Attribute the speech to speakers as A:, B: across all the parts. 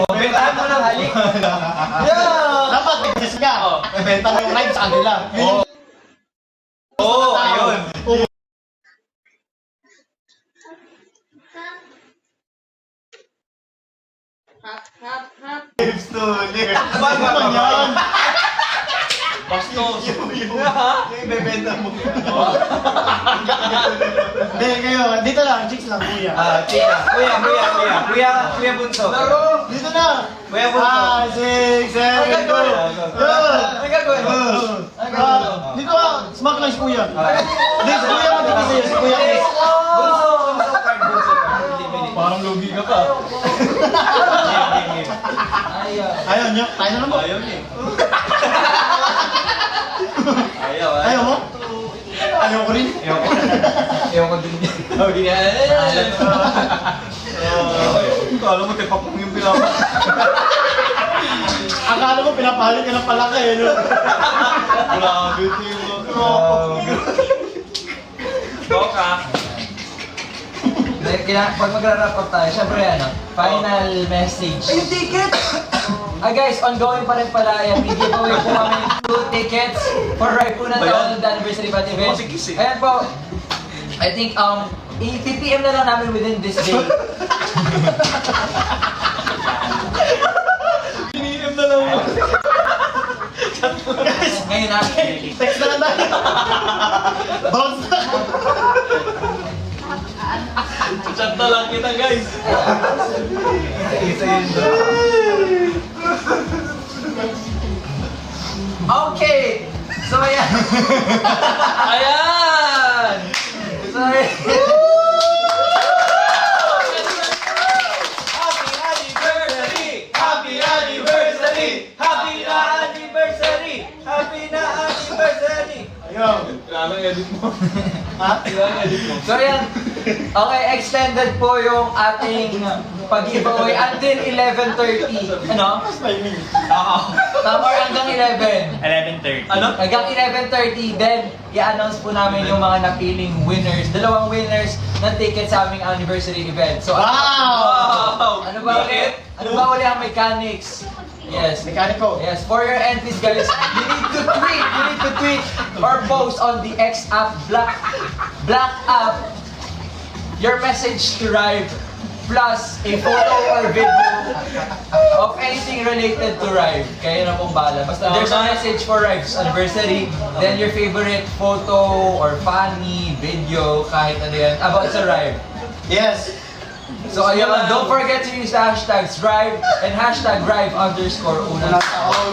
A: Bentahan mo ng halik.
B: Dapat business ka. Benta mo yung ride sa kanila.
A: Oo, ayun.
B: Hipster.
A: Ba naman yan?
B: Bastos. Yung ibebenta mo. Hindi, kayo. Dito lang. Chicks lang, kuya.
A: Chika. Kuya Bunso.
B: Dito na.
A: Kuya Bunso.
B: 5, 6, 7, go.
A: Ano gagawin mo?
B: Dito ka. Smack lang si kuya. Hindi, si kuya magkikisi. Si kuya.
A: Bunso card.
B: Parang lugi ka pa. Ayaw nyo? Tayo na lang mo.
A: Ayaw niya. Ayaw.
B: Ayaw mo? Ayaw ko rin.
A: Ayaw ko din. Sabi niya,
B: Akala mo, tipapong yung pinapa. Akala mo, pinapalit ka ng palaka eh, no? Grabe, Timo.
A: Boka. Pag magra-wrap up tayo, syempre final message. Ay, yung ticket! Guys, ongoing pa rin pala yan. May giveaway po kami 2 tickets for Raipuna Taon Anniversary Bat Event. Ayan po. I think, i-PPM na lang namin within this day.
B: Piniem na lang mo.
A: Ngayon na.
B: Text na lang tayo. Bounce na.
A: Chat na lang kita, guys. Isa yun. Okay! So, ayan. Ayan! So, ayan. Happy anniversary! Happy anniversary! Happy anniversary! Happy anniversary!
B: Ayun.
A: Kailangan edit mo.
B: Ha?
A: Kailangan edit mo. So, ayan. Okay, extended po yung ating pag-giveaway until 11:30. Ano? Oo. Or hanggang 11.
C: 11:30.
A: Ano? Hanggang 11:30. Then, i-announce po namin yung mga napiling winners. 2 winners ng ticket sa aming anniversary event. So,
B: Wow!
A: ano ba ulit? Ano ba ulit ang mechanics? Yes.
B: Mekaniko.
A: Yes, for your entries guys, you need to tweet or post on the X app, Black app, your message to Rive plus a photo or video of anything related to Rive. Kaya na pong bahala. Basta there's a message for Rive's anniversary, then your favorite photo or funny video, kahit ano yan, about sa Rive.
B: Yes.
A: So ayun, don't forget to use the hashtags Rive and hashtag Rive_unang taon.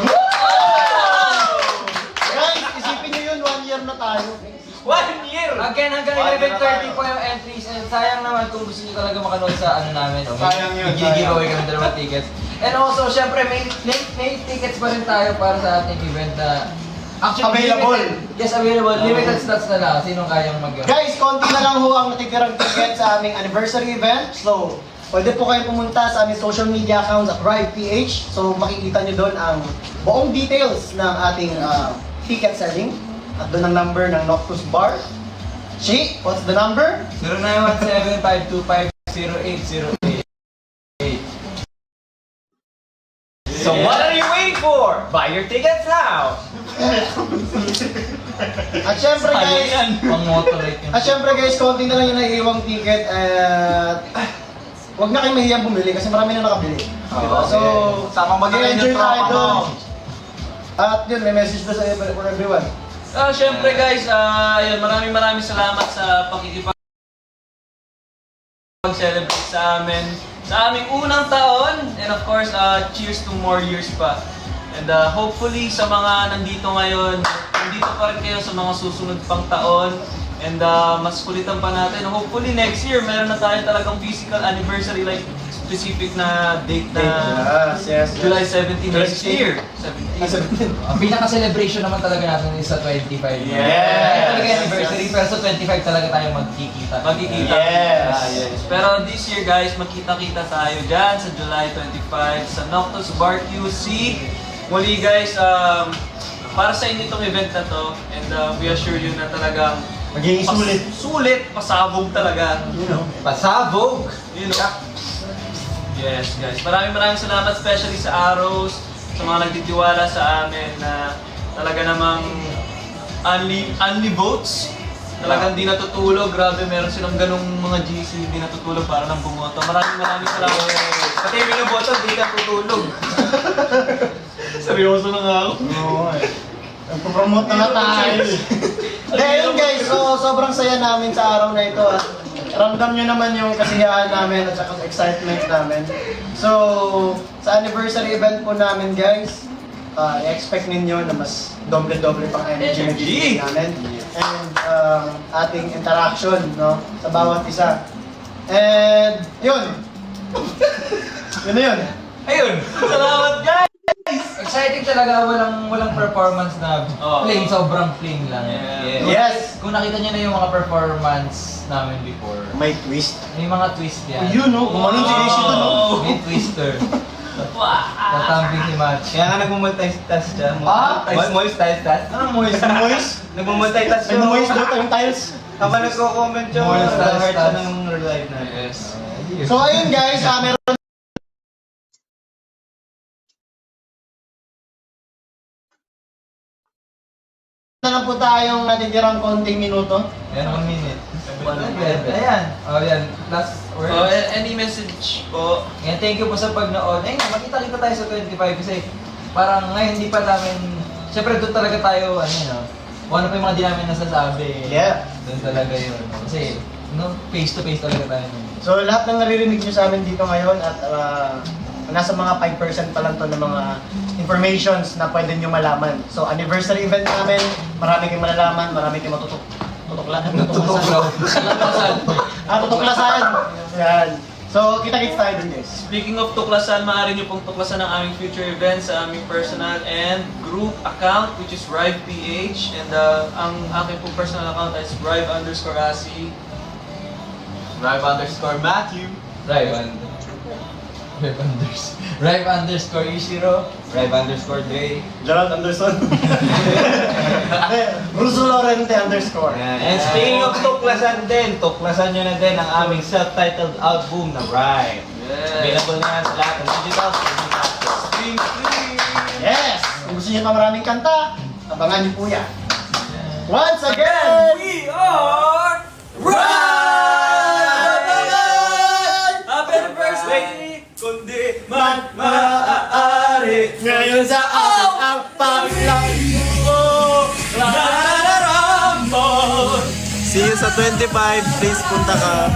B: Guys, isipin nyo yun, 1 year na tayo.
A: 1 year! Again, hanggang 11:30 po yung entries and sayang naman kung gusto nyo talaga makanood sa ano namin.
B: Sayang yun,
A: Giveaway kami 2 tickets. And also, syempre, may tickets pa rin tayo para sa ating event na
B: Available.
A: Limited, yes, available. Limited slots na lang. Sinong kayang mag-
B: Guys, konti na lang ho ang natitirang ticket sa aming anniversary event. So, pwede po kayo pumunta sa aming social media accounts at RivePH. So, makikita nyo doon ang buong details ng ating ticket selling. At doon ang number ng Noctus Bar. Chi, what's the number?
A: 0917-525-0808. So what are you waiting for? Buy your tickets now!
B: At syempre guys,
A: Pang-motorate yun.
B: at syempre guys, konti na lang yung naiiwang ticket at huwag na kayong mahiyang bumili kasi marami na nakabili. Diba? So, mag-enjoy tayo doon. At yun, may message na sa for everyone.
D: Siyempre guys, ayun, maraming salamat sa pakikipag-celebrate sa amin. Sa aming unang taon, and of course, cheers to more years pa. And hopefully sa mga nandito ngayon, nandito pa rin kayo sa mga susunod pang taon. And mas kulitan pa natin. Hopefully next year, meron na tayo talagang physical anniversary, like specific na date na
B: Yes.
D: July 17 next year. 17.
A: Ang pinaka-celebration naman talaga natin is sa 25.
B: Yes!
A: Talaga anniversary, pero sa 25 talaga tayo magkikita.
D: Magkikita.
B: Yes.
D: Pero this year guys, magkita-kita tayo dyan sa July 25 sa Noctus Bar QC. Muli guys, para sa inyo itong event na to, and we assure you na talagang
B: Magiging sulit.
D: Sulit, pasabog talaga.
B: You know.
A: Pasabog!
D: You know? Yes, guys. Maraming salamat, especially sa Arrows, sa mga nagtitiwala sa amin na talaga namang only votes. Talagang di natutulog. Grabe, meron silang ganung mga GC, di natutulog para nang bumoto. Maraming salamat. Pati yung binoboto, di natutulog. Seryoso na nga ako.
B: Oo eh. Nagpo-promote na nga tayo. Ayun guys, so sobrang saya namin sa araw na ito at ramdam nyo naman yung kasiyahan namin at saka excitement namin. So, sa anniversary event po namin guys, i-expect ninyo na mas doble-doble pang energy namin. And ating interaction, no, sa bawat isa. And, yun. Yun na yun.
D: Ayun! Salamat, guys!
A: Exciting talaga, walang performance na plain, sobrang plain lang.
D: Yeah.
B: Yes!
A: Kung nakita niyo na yung mga performance namin before,
B: May twist.
A: may mga twist yan.
B: Yun no, gumanon si Casey to no.
A: May twister. Tatambing si Match.
C: Kaya nga nagmumultitask siya.
B: Moist
C: Multitask.
B: Anong moist? Moist?
C: Nagmumultitask siya.
B: Nag-moist daw tayong tiles.
C: Habang nagko-comment siya,
A: Multitask.
C: heart siya ng live na.
D: Yes.
B: So ayun guys, meron na lang po tayong natitirang konting minuto.
A: Ayan, 1 minute. Ayan. Oh, yan. Last word.
D: So, any message po?
A: Ayan, thank you po sa pagnood. Ayun, makita-kita tayo sa 25 kasi parang ngayon hindi pa namin, syempre doon talaga tayo, kung ano pa yung mga di namin nasasabi.
B: Yeah.
A: Doon talaga yun. Kasi, face to face talaga tayo.
B: So lahat ng naririnig nyo sa amin dito ngayon at nasa mga 5% pa lang to ng mga informations na pwede nyo malaman. So anniversary event namin, marami kayong malalaman, marami kayong tutuklasan. Yan. So kita-kits tayo dun guys.
D: Speaking of tuklasan, maaari nyo pong tuklasan ang aming future events sa aming personal and group account, which is RivePH. And ang aking pong personal account is Rive_Asi.
C: Rive_Matthew.
A: Rive_Ishiro.
C: Rive_Dre.
B: Gerald Anderson. Bruce Lorente _.
C: And speaking of tuklasan din, tuklasan nyo na din ang aming self-titled album na Rive.
D: Yes.
C: Available na yan sa lahat ng digital streaming platforms.
D: Stream free!
B: Yes! Kung gusto nyo pa maraming kanta, abangan nyo po yan. Once again,
D: We are Happy anniversary! Kundi man maaari
B: ngayon sa ating ang paglayo.
C: See you sa 25. Please punta ka.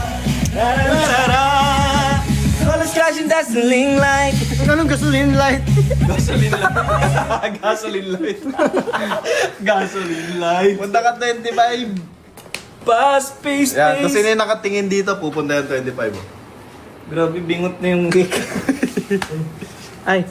C: Always crashing dazzling light.
B: Anong gasoline light?
C: Gasoline light. Gasoline light. Gasoline light. Punta ka 25.
D: Fast pace
E: Yan, kung sino yung nakatingin dito, pupunta yung 25.
C: Grabe, bingot na yung cake. Ay,